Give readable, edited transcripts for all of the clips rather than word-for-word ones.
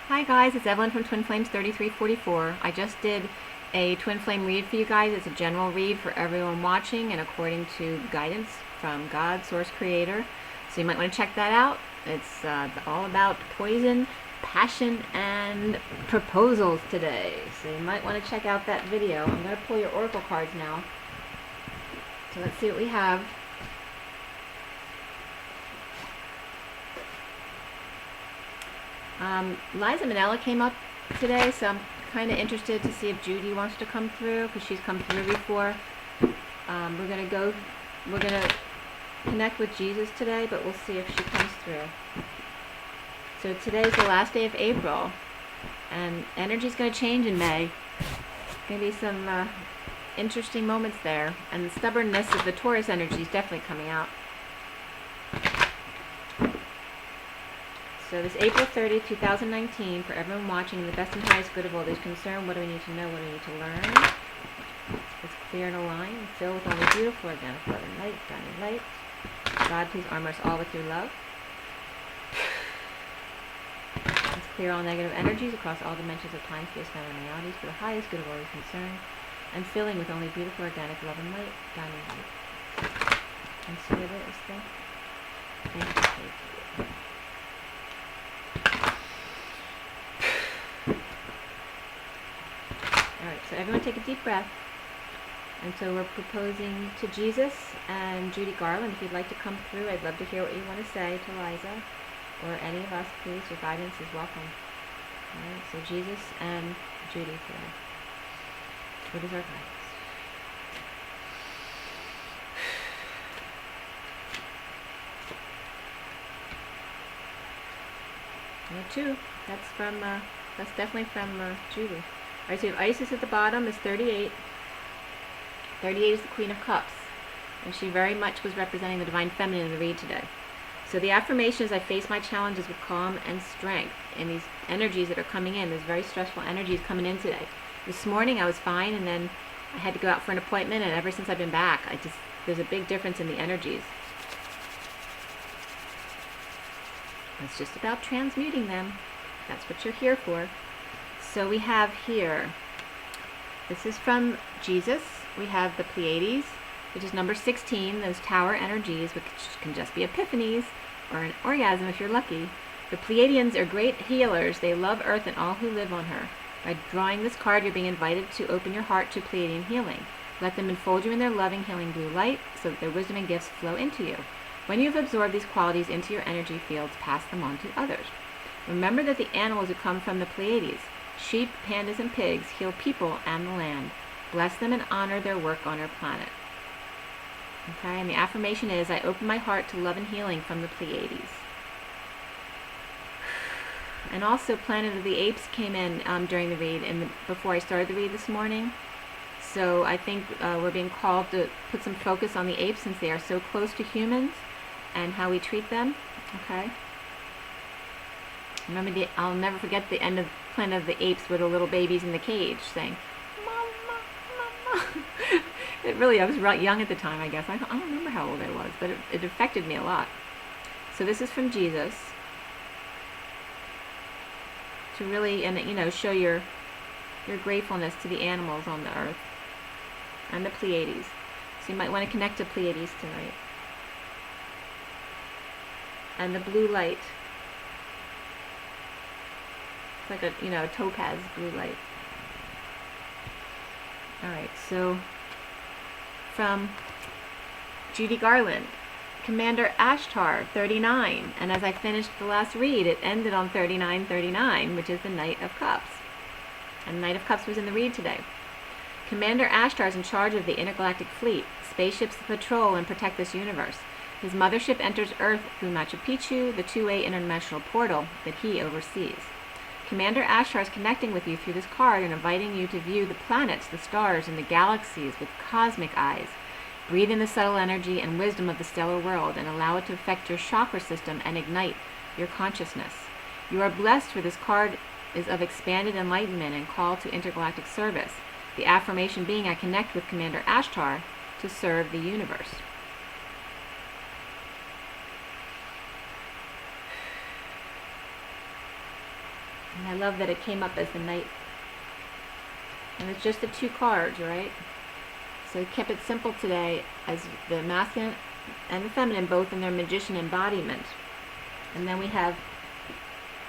Hi guys, it's Evelyn from Twin Flames 3344. I just did a Twin Flame read for you guys. It's a general read for everyone watching and according to guidance from God, Source Creator. So you might want to check that out. It's all about poison, passion, and proposals today. So you might want to check out that video. I'm going to pull your oracle cards now. So let's see what we have. Liza Minnella came up today, so I'm kind of interested to see if Judy wants to come through, because she's come through before. We're gonna connect with Jesus today, but we'll see if she comes through. So today's the last day of April, and energy's going to change in May. Going to be some interesting moments there, and the stubbornness of the Taurus energy is definitely coming out. So this April 30, 2019, for everyone watching, in the best and highest good of all those concerned, what do we need to know, what do we need to learn? Let's clear and align and fill with all the beautiful organic love and light, guiding light. God, please armor us all with your love. Let's clear all negative energies across all dimensions of time, space, matter, and realities for the highest good of all those concerned, and filling with only beautiful organic love and light, guiding light. And see what it is there. Thank you, thank you. Alright, so everyone take a deep breath. And so we're proposing to Jesus and Judy Garland. If you'd like to come through, I'd love to hear what you want to say to Liza, or any of us, please. Your guidance is welcome. Alright, so Jesus and Judy today. What is our guidance? There two. That's definitely from Judy. Alright, so you have Isis at the bottom is 38. 38 is the Queen of Cups. And she very much was representing the Divine Feminine in the read today. So the affirmation is, I face my challenges with calm and strength. And these energies that are coming in, there's very stressful energies coming in today. This morning I was fine, and then I had to go out for an appointment, and ever since I've been back, there's a big difference in the energies. It's just about transmuting them. That's what you're here for. So we have here, this is from Jesus. We have the Pleiades, which is number 16, those tower energies, which can just be epiphanies or an orgasm if you're lucky. The Pleiadians are great healers. They love Earth and all who live on her. By drawing this card, you're being invited to open your heart to Pleiadian healing. Let them enfold you in their loving, healing blue light so that their wisdom and gifts flow into you. When you have absorbed these qualities into your energy fields, pass them on to others. Remember that the animals who come from the Pleiades, sheep, pandas, and pigs, heal people and the land. Bless them and honor their work on our planet. Okay, and the affirmation is, I open my heart to love and healing from the Pleiades. And also Planet of the Apes came in during the read, before I started the read this morning. So I think we're being called to put some focus on the apes, since they are so close to humans and how we treat them. Okay. Remember, I'll never forget the end of Planet of the Apes with the little babies in the cage saying, "Mama, Mama." I was right young at the time, I guess. I don't remember how old I was, but it affected me a lot. So this is from Jesus. To really, show your gratefulness to the animals on the earth and the Pleiades. So you might want to connect to Pleiades tonight. And the blue light. It's like a topaz blue light. Alright, so from Judy Garland, Commander Ashtar, 39. And as I finished the last read, it ended on 3939, which is the Knight of Cups. And the Knight of Cups was in the read today. Commander Ashtar is in charge of the intergalactic fleet, spaceships that patrol and protect this universe. His mothership enters Earth through Machu Picchu, the two-way interdimensional portal that he oversees. Commander Ashtar is connecting with you through this card and inviting you to view the planets, the stars, and the galaxies with cosmic eyes. Breathe in the subtle energy and wisdom of the stellar world and allow it to affect your chakra system and ignite your consciousness. You are blessed, for this card is of expanded enlightenment and call to intergalactic service. The affirmation being, I connect with Commander Ashtar to serve the universe. And I love that it came up as the Knight. And it's just the 2 cards, right? So I kept it simple today as the masculine and the feminine, both in their magician embodiment. And then we have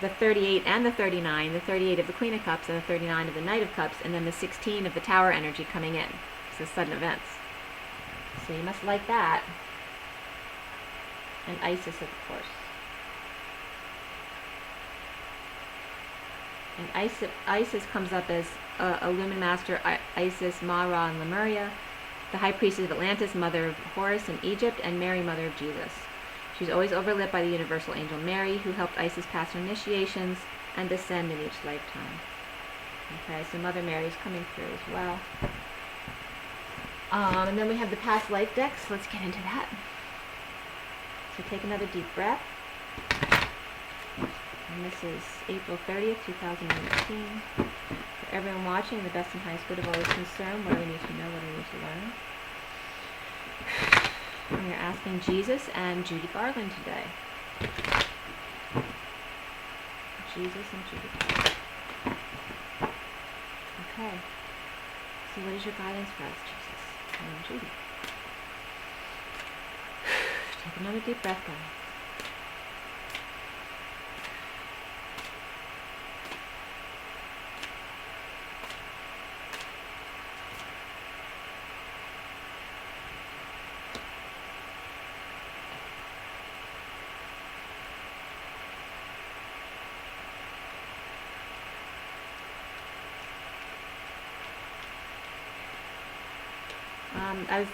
the 38 and the 39, the 38 of the Queen of Cups and the 39 of the Knight of Cups, and then the 16 of the Tower energy coming in. So sudden events. So you must like that. And Isis, of course. And Isis comes up as a Lumen Master, Isis, Mara, and Lemuria, the High Priestess of Atlantis, Mother of Horus in Egypt, and Mary, Mother of Jesus. She was always overlit by the universal angel Mary, who helped Isis pass her initiations and descend in each lifetime. Okay, so Mother Mary is coming through as well. And then we have the past life decks. Let's get into that. So take another deep breath. And this is April 30th, 2018. For everyone watching, the best and highest good of all is concerned. What do we need to know? What do we need to learn? And we're asking Jesus and Judy Garland today. Jesus and Judy Garland. Okay. So what is your guidance for us, Jesus and Judy? Take another deep breath, guys.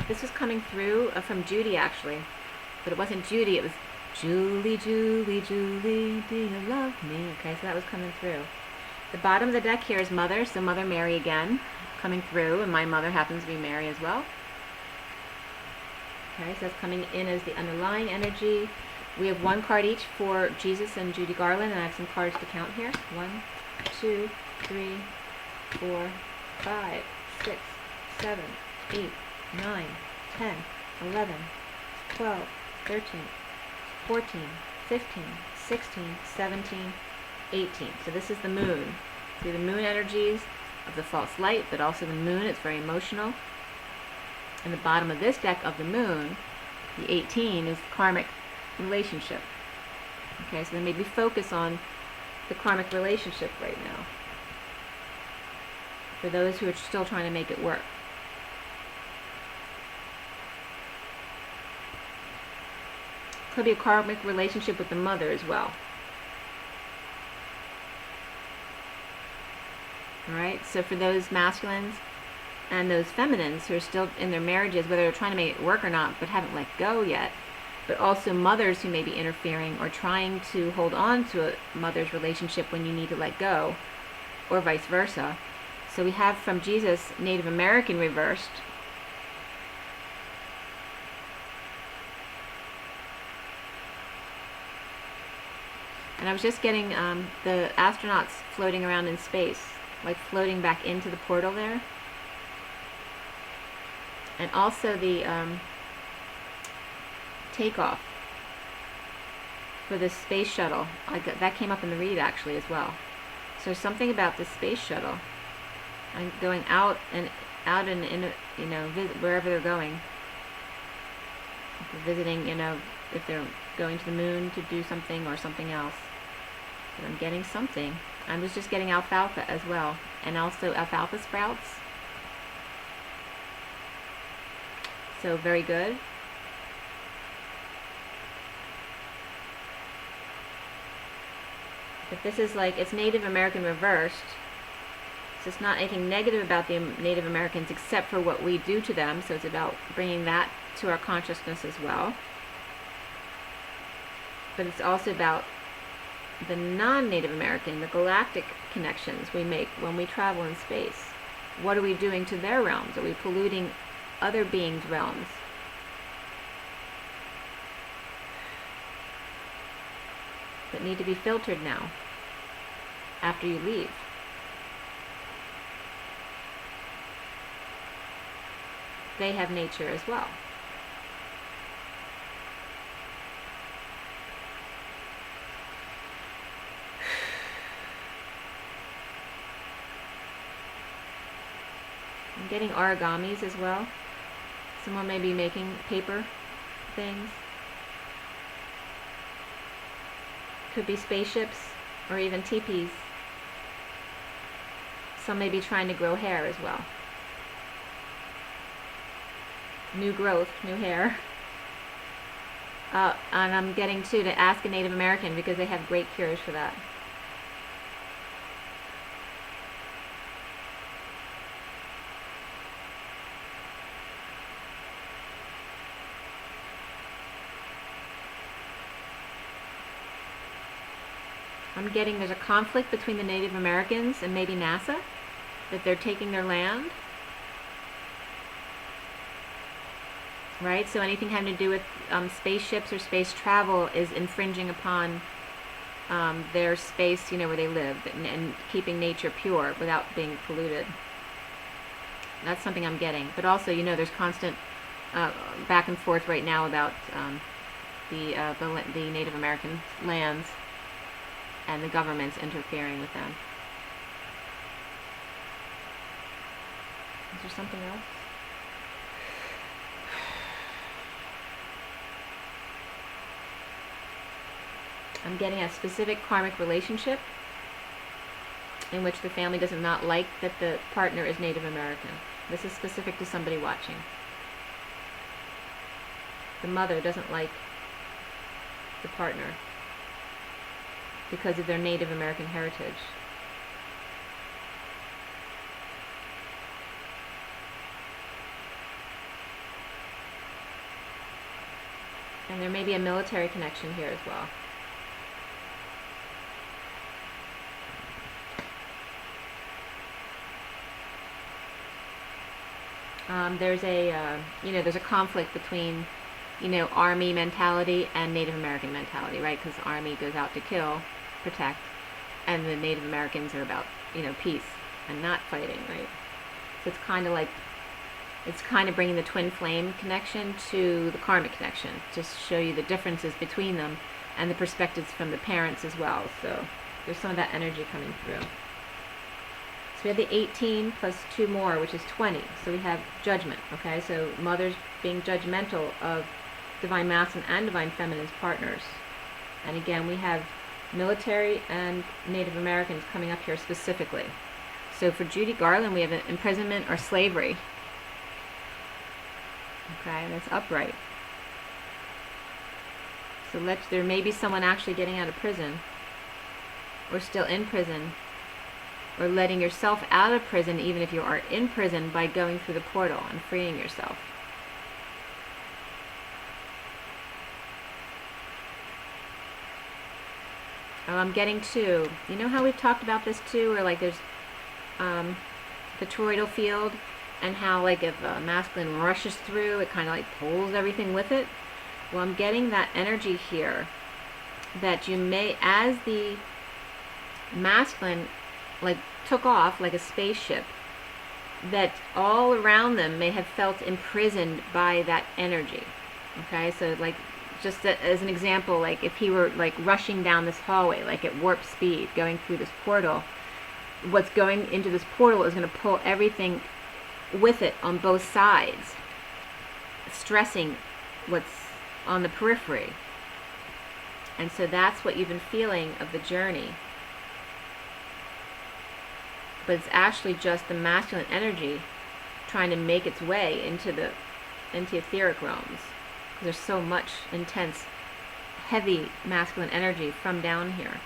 This was coming through from Judy, actually. But it wasn't Judy, it was Julie, Julie, Julie, do you love me? Okay, so that was coming through. The bottom of the deck here is Mother, so Mother Mary again, coming through, and my mother happens to be Mary as well. Okay, so that's coming in as the underlying energy. We have 1 card each for Jesus and Judy Garland, and I have some cards to count here. 1, 2, 3, 4, 5, 6, 7, 8, 9, 10, 11, 12, 13, 14, 15, 16, 17, 18. So this is the moon. See the moon energies of the false light, but also the moon. It's very emotional. And the bottom of this deck of the moon, the 18, is karmic relationship. Okay, so then maybe focus on the karmic relationship right now for those who are still trying to make it work. Could be a karmic relationship with the mother as well. Alright, so for those masculines and those feminines who are still in their marriages, whether they're trying to make it work or not, but haven't let go yet, but also mothers who may be interfering or trying to hold on to a mother's relationship when you need to let go, or vice versa. So we have from Jesus, Native American reversed. And I was just getting the astronauts floating around in space, like floating back into the portal there. And also the takeoff for the space shuttle. That came up in the read actually as well. So something about the space shuttle and going out and in, you know, wherever they're going. If they're visiting, you know, if they're going to the moon to do something or something else. But I'm getting something. I was just getting alfalfa as well, and also alfalfa sprouts. So very good. But this is like, it's Native American reversed. So it's not anything negative about the Native Americans except for what we do to them. So it's about bringing that to our consciousness as well. But it's also about the non-Native American, the galactic connections we make when we travel in space. What are we doing to their realms? Are we polluting other beings' realms? That need to be filtered now after you leave. They have nature as well. getting origamis as well. Someone may be making paper things. Could be spaceships or even teepees. Some may be trying to grow hair as well. New growth, new hair. And I'm getting too to ask a Native American because they have great cures for that. I'm getting there's a conflict between the Native Americans and maybe NASA, that they're taking their land. Right? So anything having to do with spaceships or space travel is infringing upon their space, where they live, and keeping nature pure without being polluted. That's something I'm getting. But also, there's constant back and forth right now about the Native American lands and the government's interfering with them. Is there something else? I'm getting a specific karmic relationship in which the family does not like that the partner is Native American. This is specific to somebody watching. The mother doesn't like the partner because of their Native American heritage. And there may be a military connection here as well. There's a conflict between, Army mentality and Native American mentality, right? Because the Army goes out to kill, protect, and the Native Americans are about, peace and not fighting, right? So it's kind of bringing the twin flame connection to the karmic connection, just show you the differences between them and the perspectives from the parents as well. So there's some of that energy coming through. So we have the 18 plus 2 more, which is 20. So we have judgment, okay? So mothers being judgmental of divine masculine and divine feminine's partners. And again, we have military and Native Americans coming up here specifically. So for Judy Garland, we have an imprisonment or slavery. Okay, and it's upright. So there may be someone actually getting out of prison or still in prison, or letting yourself out of prison even if you are in prison by going through the portal and freeing yourself. I'm getting too, how we've talked about this too, where there's the toroidal field, and how if a masculine rushes through, it kind of pulls everything with it. Well, I'm getting that energy here that you may, as the masculine took off like a spaceship, that all around them may have felt imprisoned by that energy. Okay, so just as an example, if he were rushing down this hallway at warp speed going through this portal, what's going into this portal is going to pull everything with it on both sides, stressing what's on the periphery. And so that's what you've been feeling of the journey. But it's actually just the masculine energy trying to make its way into the etheric realms. There's so much intense, heavy masculine energy from down here.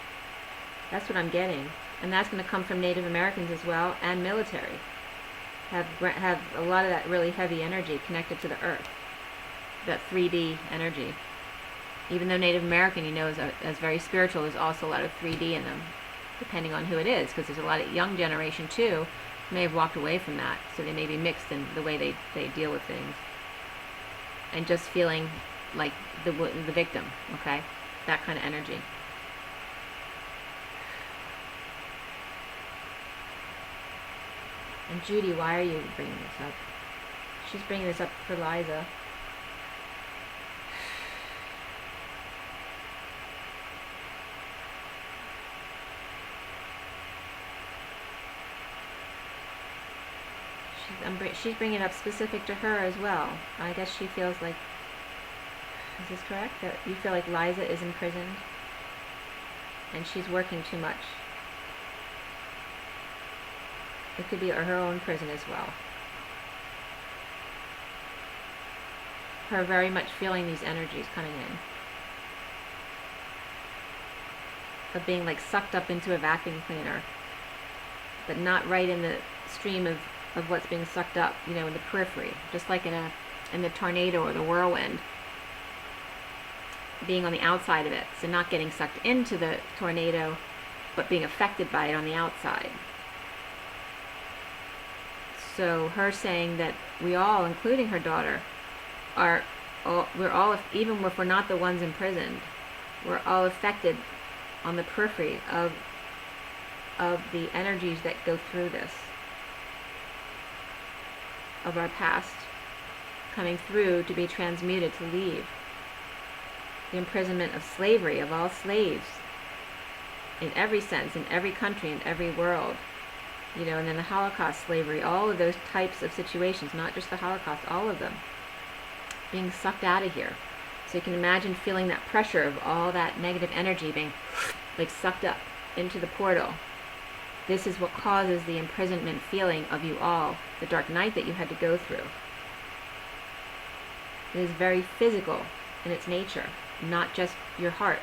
That's what I'm getting. And that's going to come from Native Americans as well, and military. Have a lot of that really heavy energy connected to the earth. That 3D energy. Even though Native American, is very spiritual, there's also a lot of 3D in them, depending on who it is, because there's a lot of young generation too who may have walked away from that, so they may be mixed in the way they deal with things, and just feeling like the victim, okay? That kind of energy. And Judy, why are you bringing this up? She's bringing this up for Liza. she's bringing it up specific to her as well. I guess she feels like, is this correct? That you feel like Liza is imprisoned and she's working too much. It could be her own prison as well. Her very much feeling these energies coming in. Of being like sucked up into a vacuum cleaner, but not right in the stream of what's being sucked up, you know, in the periphery, just like in the tornado or the whirlwind, being on the outside of it, so not getting sucked into the tornado, but being affected by it on the outside. So her saying that we all, including her daughter, we're all, even if we're not the ones imprisoned, we're all affected on the periphery of the energies that go through this, of our past coming through to be transmuted, to leave. The imprisonment of slavery, of all slaves, in every sense, in every country, in every world, you know, and then the Holocaust slavery, all of those types of situations, not just the Holocaust, all of them, being sucked out of here. So you can imagine feeling that pressure of all that negative energy being like sucked up into the portal. This is what causes the imprisonment feeling of you all, the dark night that you had to go through. It is very physical in its nature, not just your heart.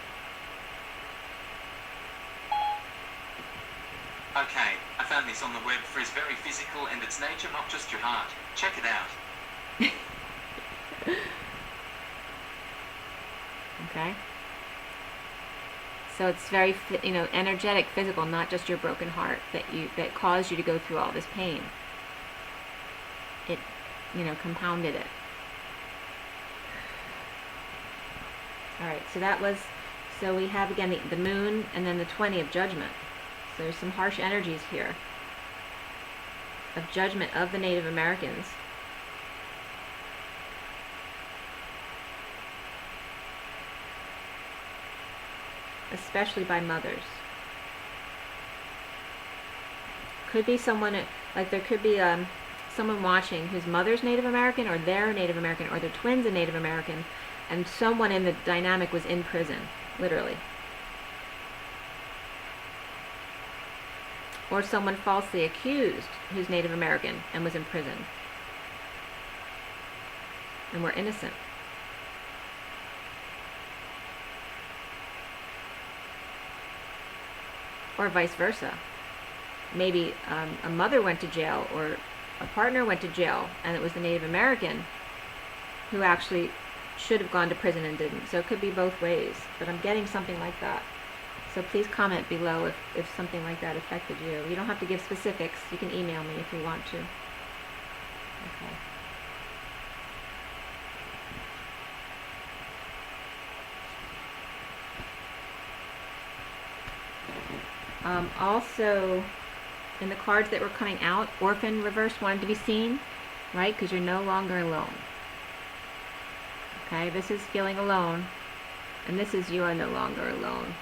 Okay, I found this on the web for it's very physical in its nature, not just your heart. Check it out. Okay. So it's very, you know, energetic, physical, not just your broken heart that caused you to go through all this pain. It, you know, compounded it. All right. So we have again the moon and then the 20 of judgment. So there's some harsh energies here of judgment of the Native Americans. Especially by mothers. Could be someone, like there could be someone watching whose mother's Native American, or they're Native American, or their twins are Native American, and someone in the dynamic was in prison, literally. Or someone falsely accused who's Native American and was in prison and were innocent. Or vice versa. Maybe a mother went to jail or a partner went to jail and it was the Native American who actually should have gone to prison and didn't. So it could be both ways, but I'm getting something like that. So please comment below if something like that affected you. You don't have to give specifics. You can email me if you want to. Okay. Also, in the cards that were coming out, orphan reverse wanted to be seen, right? Because you're no longer alone. Okay, this is feeling alone, and this is you are no longer alone.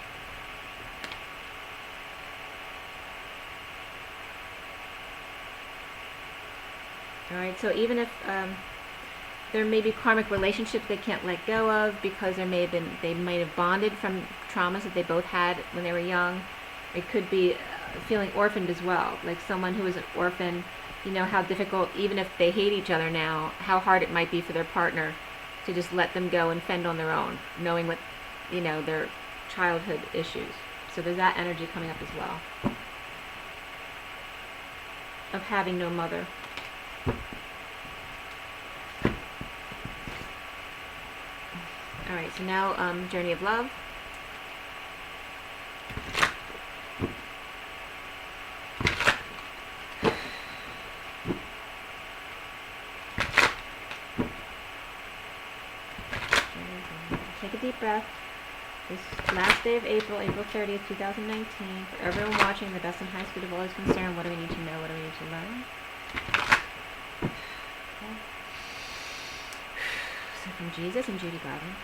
All right, so even if there may be karmic relationships they can't let go of because they might have bonded from traumas that they both had when they were young. It could be feeling orphaned as well, like someone who is an orphan, you know how difficult, even if they hate each other now, how hard it might be for their partner to just let them go and fend on their own, knowing what, you know, their childhood issues. So there's that energy coming up as well, of having no mother. All right, so now Journey of Love. Take a deep breath. This last day of April, April 30th, 2019. For everyone watching, the best and highest good of all is concerned. What do we need to know? What do we need to learn? Okay. So from Jesus and Judy Garland.